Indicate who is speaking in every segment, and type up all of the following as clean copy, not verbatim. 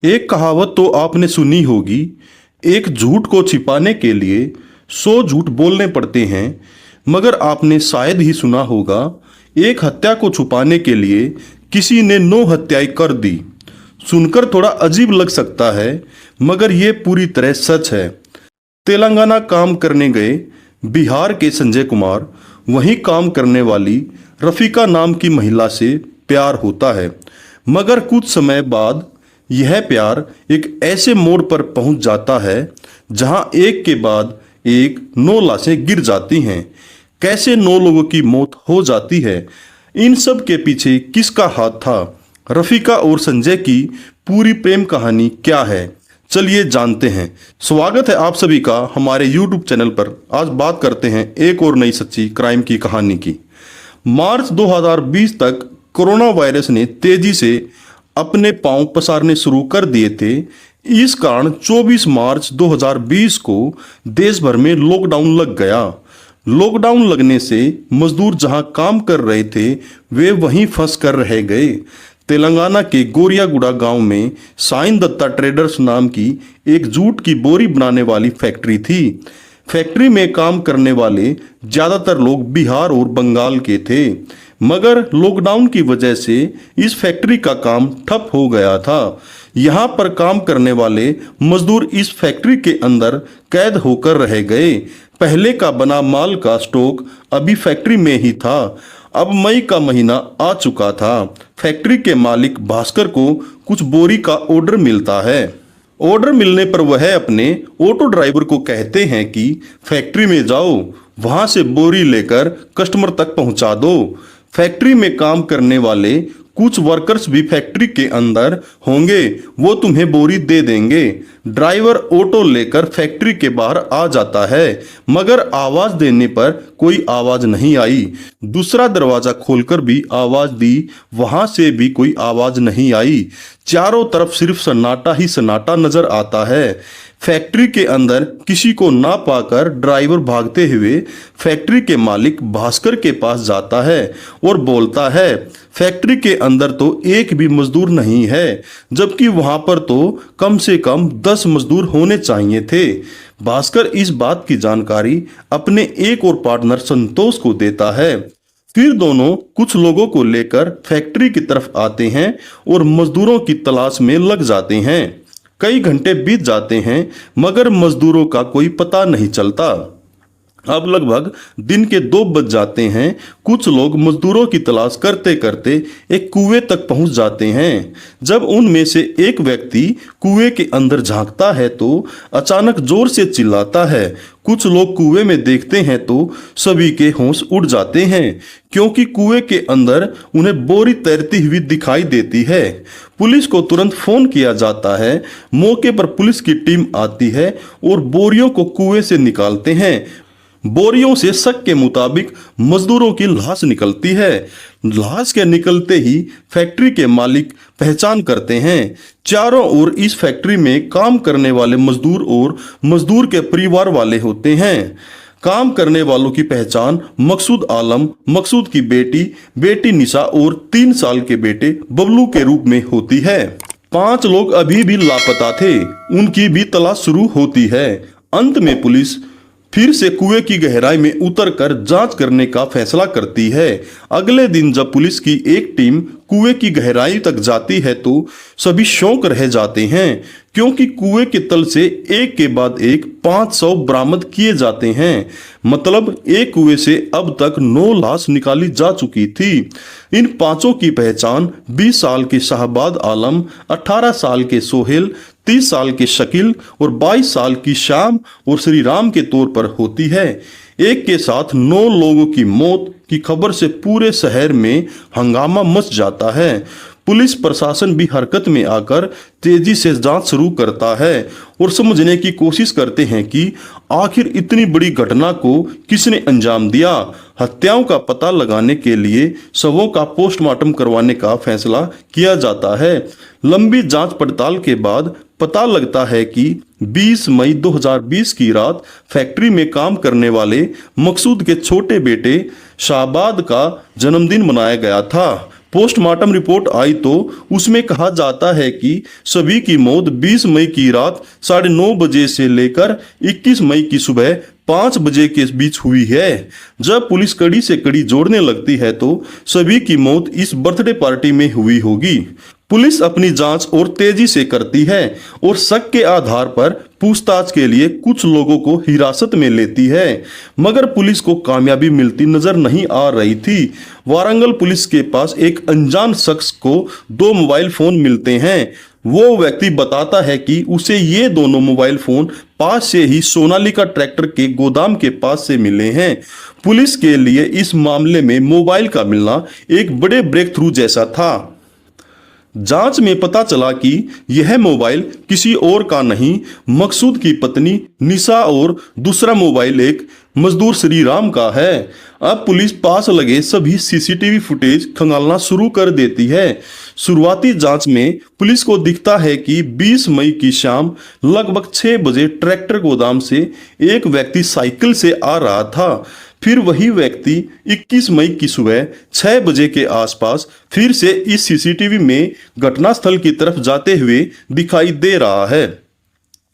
Speaker 1: एक कहावत तो आपने सुनी होगी, एक झूठ को छिपाने के लिए 100 झूठ बोलने पड़ते हैं। मगर आपने शायद ही सुना होगा, एक हत्या को छुपाने के लिए किसी ने 9 हत्याएं कर दी। सुनकर थोड़ा अजीब लग सकता है, मगर ये पूरी तरह सच है। तेलंगाना काम करने गए बिहार के संजय कुमार, वहीं काम करने वाली रफीका नाम की महिला से प्यार होता है। मगर कुछ समय बाद यह प्यार एक ऐसे मोड़ पर पहुंच जाता है जहां एक के बाद एक 9 लाशें गिर जाती हैं। कैसे 9 लोगों की मौत हो जाती है, इन सब के पीछे किसका हाथ था, रफीका और संजय की पूरी प्रेम कहानी क्या है, चलिए जानते हैं। स्वागत है आप सभी का हमारे YouTube चैनल पर। आज बात करते हैं एक और नई सच्ची क्राइम की कहानी की। मार्च 2020 तक कोरोना वायरस ने तेजी से अपने पांव पसारने शुरू कर दिए थे। इस कारण 24 मार्च 2020 को देश भर में लॉकडाउन लग गया। लॉकडाउन लगने से मजदूर जहां काम कर रहे थे वे वहीं फंस कर रह गए। तेलंगाना के गोरियागुड़ा गांव में साईं दत्ता ट्रेडर्स नाम की एक जूट की बोरी बनाने वाली फैक्ट्री थी। फैक्ट्री में काम करने वाले ज्यादातर लोग बिहार और बंगाल के थे, मगर लॉकडाउन की वजह से इस फैक्ट्री का काम ठप हो गया था। यहाँ पर काम करने वाले मजदूर इस फैक्ट्री के अंदर कैद होकर रह गए। पहले का बना माल का स्टॉक अभी फैक्ट्री में ही था। अब मई का महीना आ चुका था। फैक्ट्री के मालिक भास्कर को कुछ बोरी का ऑर्डर मिलता है। ऑर्डर मिलने पर वह अपने ऑटो ड्राइवर को कहते हैं कि फैक्ट्री में जाओ, वहां से बोरी लेकर कस्टमर तक पहुंचा दो। फैक्ट्री में काम करने वाले कुछ वर्कर्स भी फैक्ट्री के अंदर होंगे, वो तुम्हें बोरी दे देंगे। ड्राइवर ऑटो लेकर फैक्ट्री के बाहर आ जाता है, मगर आवाज देने पर कोई आवाज नहीं आई। दूसरा दरवाजा खोलकर भी आवाज दी, वहां से भी कोई आवाज नहीं आई। चारों तरफ सिर्फ सन्नाटा ही सन्नाटा नजर आता है। फैक्ट्री के अंदर किसी को ना पाकर ड्राइवर भागते हुए फैक्ट्री के मालिक भास्कर के पास जाता है और बोलता है, फैक्ट्री के अंदर तो एक भी मजदूर नहीं है, जबकि वहां पर तो कम से कम 10 मजदूर होने चाहिए थे। भास्कर इस बात की जानकारी अपने एक और पार्टनर संतोष को देता है। फिर दोनों कुछ लोगों को लेकर फैक्ट्री की तरफ आते हैं और मजदूरों की तलाश में लग जाते हैं। कई घंटे बीत जाते हैं, मगर मजदूरों का कोई पता नहीं चलता। अब लगभग दिन के 2 बज जाते हैं। कुछ लोग मजदूरों की तलाश करते करते एक कुएं तक पहुंच जाते हैं। जब उनमें से एक व्यक्ति कुएं के अंदर झांकता है तो अचानक जोर से चिल्लाता है। कुछ लोग कुएं में देखते हैं तो सभी के होश उड़ जाते हैं, क्योंकि कुएं के अंदर उन्हें बोरी तैरती हुई दिखाई देती है। पुलिस को तुरंत फोन किया जाता है। मौके पर पुलिस की टीम आती है और बोरियों को कुएं से निकालते हैं। बोरियों से शक के मुताबिक मजदूरों की लाश निकलती है। लाश के निकलते ही फैक्ट्री के मालिक पहचान करते हैं। चारों ओर इस फैक्ट्री में काम करने वाले मजदूर और मजदूर के परिवार वाले होते हैं। काम करने वालों की पहचान मकसूद आलम, मकसूद की बेटी निशा और 3 साल के बेटे बबलू के रूप में होती है। 5 लोग अभी भी लापता थे, उनकी भी तलाश शुरू होती है। अंत में पुलिस फिर से कुएं की गहराई में उतरकर जांच करने का फैसला करती है। अगले दिन जब पुलिस की एक टीम कुएं की गहराई तक जाती है तो सभी शौक रह जाते हैं, क्योंकि कुएं के तल से एक के बाद एक 500 बरामद किए जाते हैं। मतलब एक कुएं से अब तक 9 लाश निकाली जा चुकी थी। इन 5 की पहचान 20 साल के शाहबाद आलम, 18 साल के सोहेल, 30 साल के शकील और 22 साल की शाम और श्री राम के तौर पर होती है। एक के साथ 9 लोगों की मौत की खबर से पूरे शहर में हंगामा मच जाता है। पुलिस प्रशासन भी हरकत में आकर तेजी से जांच शुरू करता है और समझने की कोशिश करते हैं कि आखिर इतनी बड़ी घटना को किसने अंजाम दिया। हत्याओं का पता लगाने के लिए शवों का पोस्टमार्टम करवाने का फैसला किया जाता है। लंबी जांच पड़ताल के बाद पता लगता है कि 20 मई 2020 की रात फैक्ट्री में काम करने वाले मकसूद के छोटे बेटे शाहबाद का जन्मदिन मनाया गया था। पोस्टमार्टम रिपोर्ट आई तो उसमें कहा जाता है कि सभी की मौत 20 मई की रात 9:30 बजे से लेकर 21 मई की सुबह 5 बजे के बीच हुई है। जब पुलिस कड़ी से कड़ी जोड़ने लगती है तो सभी की मौत इस बर्थडे पार्टी में हुई होगी। पुलिस अपनी जांच और तेजी से करती है और शक के आधार पर पूछताछ के लिए कुछ लोगों को हिरासत में लेती है, मगर पुलिस को कामयाबी मिलती नजर नहीं आ रही थी। वारंगल पुलिस के पास एक अनजान शख्स को 2 मोबाइल फोन मिलते हैं। वो व्यक्ति बताता है कि उसे ये दोनों मोबाइल फोन पास से ही सोनालिका ट्रैक्टर के गोदाम के पास से मिले हैं। पुलिस के लिए इस मामले में मोबाइल का मिलना एक बड़े ब्रेक थ्रू जैसा था। जांच में पता चला कि यह मोबाइल किसी और का नहीं, मकसूद की पत्नी निशा और दूसरा मोबाइल एक मजदूर श्री राम का है। अब पुलिस पास लगे सभी सीसीटीवी फुटेज खंगालना शुरू कर देती है। शुरुआती जांच में पुलिस को दिखता है कि 20 मई की शाम लगभग 6 बजे ट्रैक्टर गोदाम से एक व्यक्ति साइकिल से आ रहा था। फिर वही व्यक्ति 21 मई की सुबह 6 बजे के आसपास फिर से इस सीसीटीवी में घटनास्थल की तरफ जाते हुए दिखाई दे रहा है।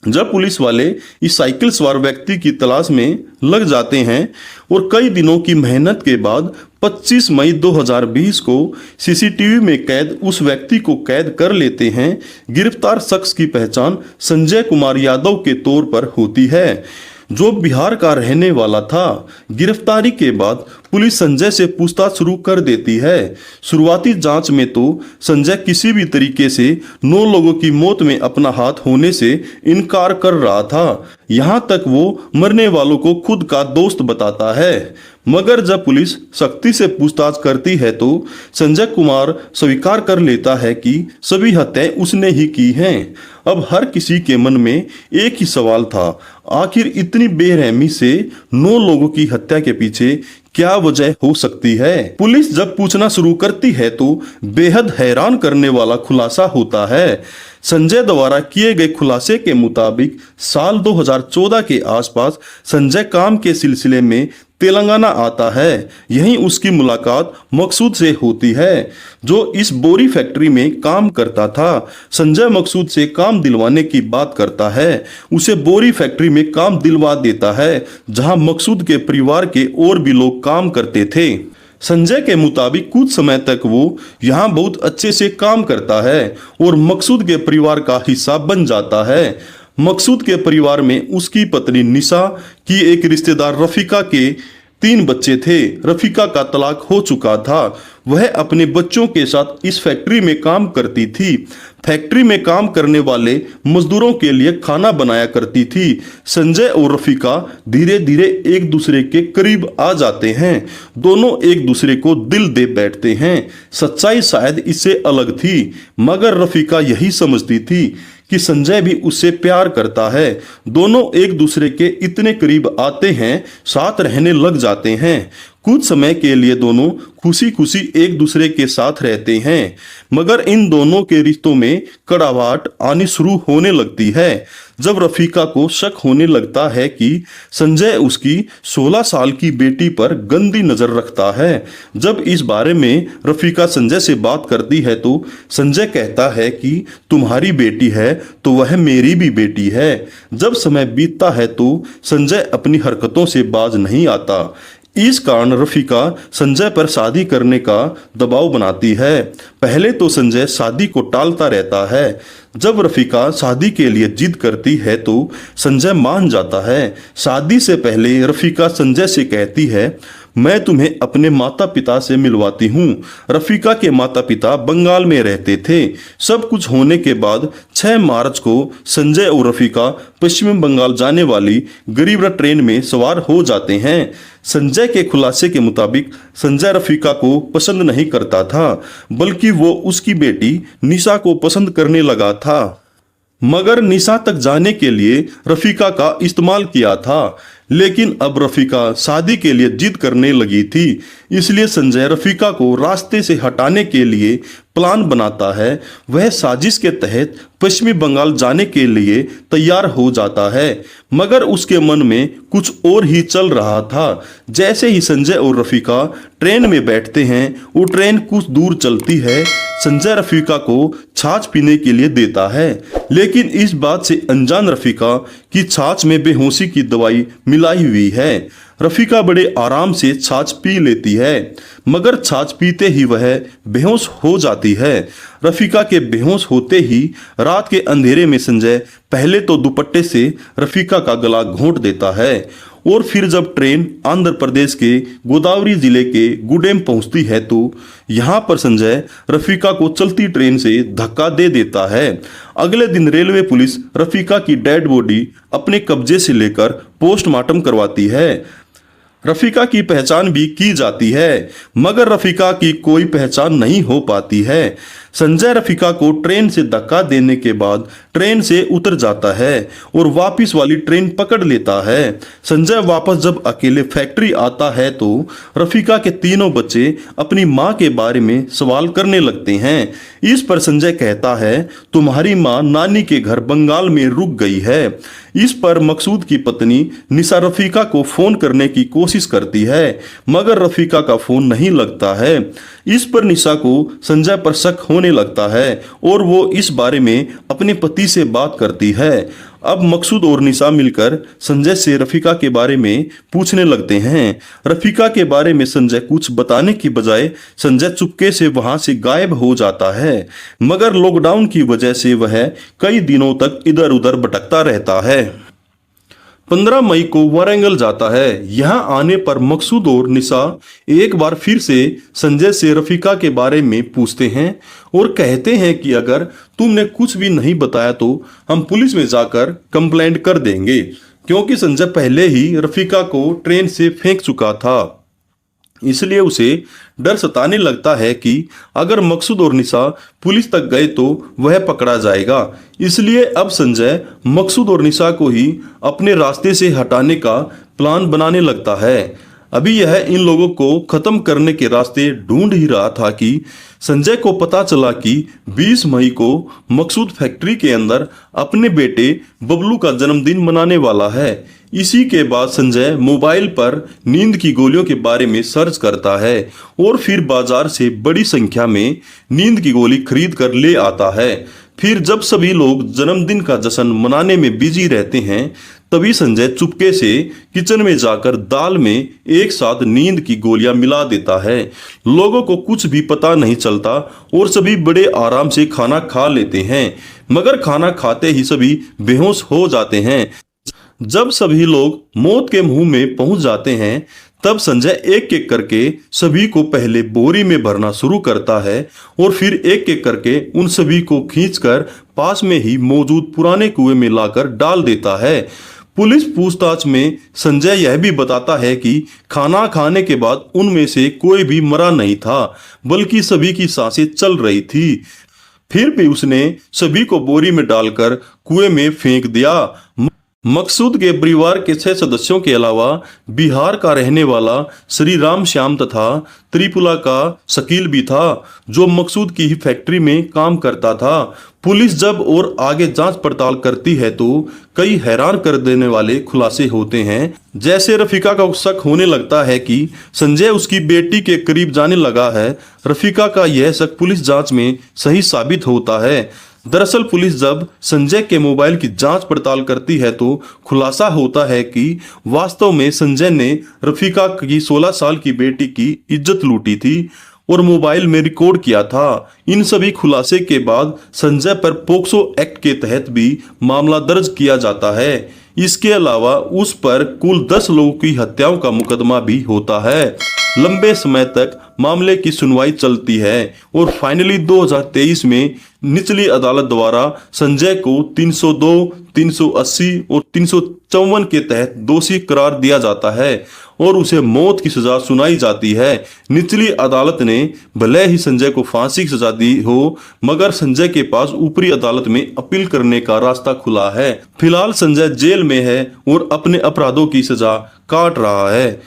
Speaker 1: जब पुलिस वाले इस साइकिल सवार व्यक्ति की तलाश में लग जाते हैं और कई दिनों की मेहनत के बाद 25 मई 2020 को सीसीटीवी में कैद उस व्यक्ति को कैद कर लेते हैं। गिरफ्तार शख्स की पहचान संजय कुमार यादव के तौर पर होती है, जो बिहार का रहने वाला था। गिरफ्तारी के बाद पुलिस संजय से पूछताछ शुरू कर देती है। शुरुआती जांच में तो संजय किसी भी तरीके से 9 लोगों की मौत में अपना हाथ होने से इनकार कर रहा था। यहाँ तक वो मरने वालों को खुद का दोस्त बताता है, मगर जब पुलिस सख्ती से पूछताछ करती है तो संजय कुमार स्वीकार कर लेता है कि सभी हत्याएं उसने ही की हैं। अब हर किसी के मन में एक ही सवाल था, आखिर इतनी बेरहमी से 9 लोगों की हत्या के पीछे क्या वजह हो सकती है। पुलिस जब पूछना शुरू करती है तो बेहद हैरान करने वाला खुलासा होता है। संजय द्वारा किए गए खुलासे के मुताबिक साल 2014 के आसपास संजय काम के सिलसिले में तेलंगाना आता है। यहीं उसकी मुलाकात मकसूद से होती है, जो इस बोरी फैक्ट्री में काम करता था। संजय मकसूद से काम दिलवाने की बात करता है, उसे बोरी फैक्ट्री में काम दिलवा देता है, जहां मकसूद के परिवार के और भी लोग काम करते थे। संजय के मुताबिक कुछ समय तक वो यहाँ बहुत अच्छे से काम करता है और मकसूद के परिवार का हिस्सा बन जाता है। मकसूद के परिवार में उसकी पत्नी निशा की एक रिश्तेदार रफीका के 3 बच्चे थे। रफीका का तलाक हो चुका था। वह अपने बच्चों के साथ इस फैक्ट्री में काम करती थी। फैक्ट्री में काम करने वाले मजदूरों के लिए खाना बनाया करती थी। संजय और रफीका धीरे धीरे एक दूसरे के करीब आ जाते हैं। दोनों एक दूसरे को दिल दे बैठते हैं। सच्चाई शायद इससे अलग थी, मगर रफीका यही समझती थी कि संजय भी उससे प्यार करता है। दोनों एक दूसरे के इतने करीब आते हैं, साथ रहने लग जाते हैं। कुछ समय के लिए दोनों खुशी खुशी एक दूसरे के साथ रहते हैं, मगर इन दोनों के रिश्तों में कड़वाहट आनी शुरू होने लगती है जब रफीका को शक होने लगता है कि संजय उसकी 16 साल की बेटी पर गंदी नजर रखता है। जब इस बारे में रफीका संजय से बात करती है तो संजय कहता है कि तुम्हारी बेटी है तो वह मेरी भी बेटी है। जब समय बीतता है तो संजय अपनी हरकतों से बाज नहीं आता। इस कारण रफीका संजय पर शादी करने का दबाव बनाती है। पहले तो संजय शादी को टालता रहता है। जब रफीका शादी के लिए जिद करती है तो संजय मान जाता है। शादी से पहले रफीका संजय से कहती है, मैं तुम्हें अपने माता पिता से मिलवाती हूँ। रफीका के माता पिता बंगाल में रहते थे। सब कुछ होने के बाद 6 मार्च को संजय और रफीका पश्चिम बंगाल जाने वाली गरीब रथ ट्रेन में सवार हो जाते हैं। संजय के खुलासे के मुताबिक संजय रफीका को पसंद नहीं करता था, बल्कि वो उसकी बेटी निशा को पसंद करने लगा था। मगर निशा तक जाने के लिए रफीका का इस्तेमाल किया था। लेकिन अब रफीका शादी के लिए जिद करने लगी थी, इसलिए संजय रफीका को रास्ते से हटाने के लिए प्लान बनाता है, वह साजिश के तहत पश्चिमी बंगाल जाने के लिए तैयार हो जाता है। मगर उसके मन में कुछ और ही चल रहा था। जैसे ही संजय और रफीका ट्रेन में बैठते हैं, वो ट्रेन कुछ दूर चलती है। संजय रफीका को छाछ पीने के लिए देता है, लेकिन इस बात से अनजान रफीका कि छाछ में बेहोशी की दवाई मिलाई हुई है। रफीका बड़े आराम से छाछ पी लेती है, मगर छाछ पीते ही वह बेहोश हो जाती है। रफीका के बेहोश होते ही रात के अंधेरे में संजय पहले तो दुपट्टे से रफीका का गला घोंट देता है, और फिर जब ट्रेन आंध्र प्रदेश के गोदावरी जिले के गुडेम पहुंचती है तो यहाँ पर संजय रफीका को चलती ट्रेन से धक्का दे देता है। अगले दिन रेलवे पुलिस रफीका की डेड बॉडी अपने कब्जे से लेकर पोस्टमार्टम करवाती है। रफीका की पहचान भी की जाती है, मगर रफीका की कोई पहचान नहीं हो पाती है। संजय रफीका को ट्रेन से धक्का देने के बाद ट्रेन से उतर जाता है और वापस वाली ट्रेन पकड़ लेता है। संजय वापस जब अकेले फैक्ट्री आता है तो रफीका के तीनों बच्चे अपनी माँ के बारे में सवाल करने लगते हैं। इस पर संजय कहता है, तुम्हारी माँ नानी के घर बंगाल में रुक गई है। इस पर मकसूद की पत्नी निशा रफीका को फोन करने की कोशिश करती है, मगर रफीका का फोन नहीं लगता है। इस पर निशा को संजय पर शक होने लगता है और वो इस बारे में अपने पति से बात करती है। अब मकसूद और निशा मिलकर संजय से रफीका के बारे में पूछने लगते हैं। रफीका के बारे में संजय कुछ बताने की बजाय संजय चुपके से वहां से गायब हो जाता है, मगर लॉकडाउन की वजह से वह कई दिनों तक इधर उधर भटकता रहता है। 15 मई को वारंगल जाता है। यहाँ आने पर मकसूद और निशा एक बार फिर से संजय से रफीका के बारे में पूछते हैं और कहते हैं कि अगर तुमने कुछ भी नहीं बताया तो हम पुलिस में जाकर कंप्लेंट कर देंगे, क्योंकि संजय पहले ही रफीका को ट्रेन से फेंक चुका था। इसलिए उसे डर सताने लगता है कि अगर मकसूद और निशा पुलिस तक गए तो वह पकड़ा जाएगा। इसलिए अब संजय मकसूद और निशा को ही अपने रास्ते से हटाने का प्लान बनाने लगता है। अभी यह इन लोगों को खत्म करने के रास्ते ढूंढ ही रहा था कि संजय को पता चला कि 20 मई को मकसूद फैक्ट्री के अंदर अपने बेटे बबलू का जन्मदिन मनाने वाला है। इसी के बाद संजय मोबाइल पर नींद की गोलियों के बारे में सर्च करता है और फिर बाजार से बड़ी संख्या में नींद की गोली खरीद कर ले आता है। फिर जब सभी लोग जन्मदिन का जश्न मनाने में बिजी रहते हैं, तभी संजय चुपके से किचन में जाकर दाल में एक साथ नींद की गोलियां मिला देता है। लोगों को कुछ भी पता नहीं चलता और सभी बड़े आराम से खाना खा लेते हैं, मगर खाना खाते ही सभी बेहोश हो जाते हैं। जब सभी लोग मौत के मुंह में पहुंच जाते हैं, तब संजय एक एक करके सभी को पहले बोरी में भरना शुरू करता है और फिर एक एक करके उन सभी को खींचकर पास में ही मौजूद पुराने कुएं में लाकर डाल देता है। पुलिस पूछताछ में संजय यह भी बताता है कि खाना खाने के बाद उनमें से कोई भी मरा नहीं था, बल्कि सभी की सांसें चल रही थी। फिर भी उसने सभी को बोरी में डालकर कुएं में फेंक दिया। मकसूद के परिवार के 6 सदस्यों के अलावा बिहार का रहने वाला श्री राम श्याम तथा त्रिपुरा का शकील भी था, जो मकसूद की ही फैक्ट्री में काम करता था। पुलिस जब और आगे जांच पड़ताल करती है तो कई हैरान कर देने वाले खुलासे होते हैं। जैसे रफीका का शक होने लगता है कि संजय उसकी बेटी के करीब जाने लगा है। रफीका का यह शक पुलिस जांच में सही साबित होता है। दरअसल पुलिस जब संजय के मोबाइल की जांच पड़ताल करती है तो खुलासा होता है कि वास्तव में संजय ने रफीका की 16 साल की बेटी की इज्जत लूटी थी और मोबाइल में रिकॉर्ड किया था। इन सभी खुलासे के बाद संजय पर पोक्सो एक्ट के तहत भी मामला दर्ज किया जाता है। इसके अलावा उस पर कुल 10 लोगों की हत्याओं का मुकदमा भी होता है। लंबे समय तक मामले की सुनवाई चलती है और फाइनली 2023 में निचली अदालत द्वारा संजय को 302, 380 और 354 के तहत दोषी करार दिया जाता है और उसे मौत की सजा सुनाई जाती है। निचली अदालत ने भले ही संजय को फांसी की सजा दी हो, मगर संजय के पास ऊपरी अदालत में अपील करने का रास्ता खुला है। फिलहाल संजय जेल में है और अपने अपराधों की सजा काट रहा है।